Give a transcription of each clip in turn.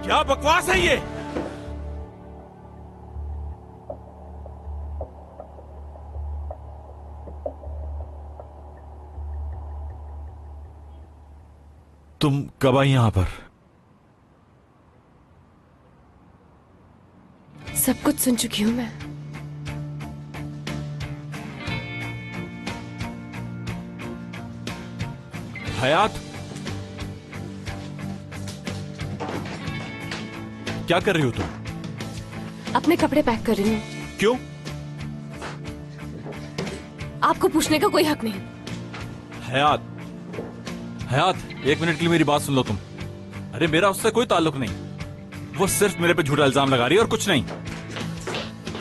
क्या बकवास है ये? तुम कब आई यहां पर? सब कुछ सुन चुकी हूं मैं। हयात, क्या कर रही हो तुम? अपने कपड़े पैक कर रही हूँ। क्यों? आपको पूछने का कोई हक नहीं। हयात, हयात, एक मिनट के लिए मेरी बात सुन लो तुम। अरे मेरा उससे कोई ताल्लुक नहीं, वो सिर्फ मेरे पे झूठा इल्जाम लगा रही है और कुछ नहीं।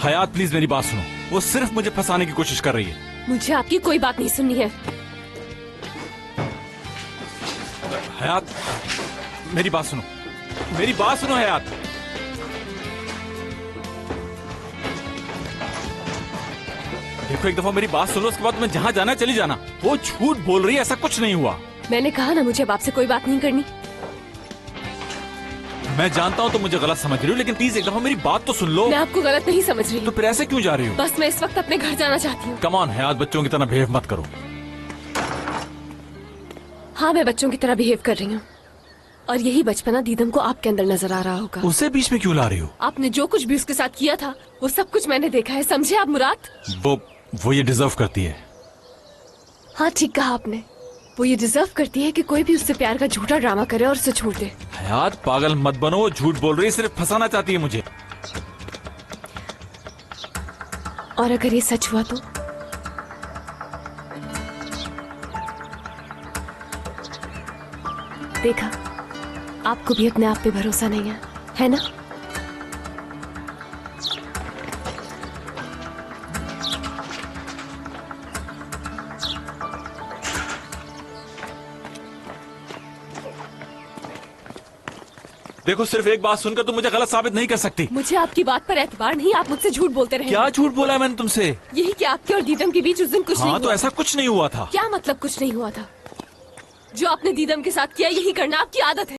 हयात प्लीज मेरी बात सुनो, वो सिर्फ मुझे फंसाने की कोशिश कर रही है। मुझे आपकी कोई बात नहीं सुननी है। हयात, मेरी बात सुनो, मेरी बात सुनो हयात। देखो एक दफा मेरी बात सुनो, उसके बाद तुम्हें जहां जाना है चली जाना। वो झूठ बोल रही है, ऐसा कुछ नहीं हुआ। मैंने कहा ना मुझे अब आपसे कोई बात नहीं करनी। मैं जानता हूं तुम मुझे गलत समझ रही हो, लेकिन प्लीज एक दफा मेरी बात तो सुन लो। मैं आपको गलत नहीं समझ रही। तो फिर ऐसे क्यों जा रही हो? बस मैं इस वक्त अपने घर जाना चाहती हूँ। कम ऑन हयात, बच्चों की तरह बिहेव मत करो। हाँ, मैं बच्चों की तरह बिहेव कर रही हूँ, और यही बचपना दीदम को आपके अंदर नजर आ रहा होगा। उसे बीच में क्यों ला रही हो? आपने जो कुछ भी उसके साथ किया था वो सब कुछ मैंने देखा है, समझे आप मुराद? वो ये डिजर्व करती है। हाँ ठीक कहा आपने, वो ये डिजर्व करती है कि कोई भी उससे प्यार का झूठा ड्रामा करे और उसे छोड़ दे। हयात पागल मत बनो, वो झूठ बोल रही है, सिर्फ फंसाना चाहती है मुझे। और अगर ये सच हुआ तो? देखा, आपको भी अपने आप पे भरोसा नहीं है ना? देखो सिर्फ एक बात सुनकर तुम मुझे गलत साबित नहीं कर सकती। मुझे आपकी बात पर एतबार नहीं, आप मुझसे झूठ बोलते रहे। क्या झूठ बोला है मैंने तुमसे? यही कि आपके और दीदम के बीच उस दिन कुछ नहीं हाँ हुआ। तो ऐसा कुछ नहीं हुआ था। क्या मतलब कुछ नहीं हुआ था? जो आपने दीदम के साथ किया यही करना आपकी आदत है।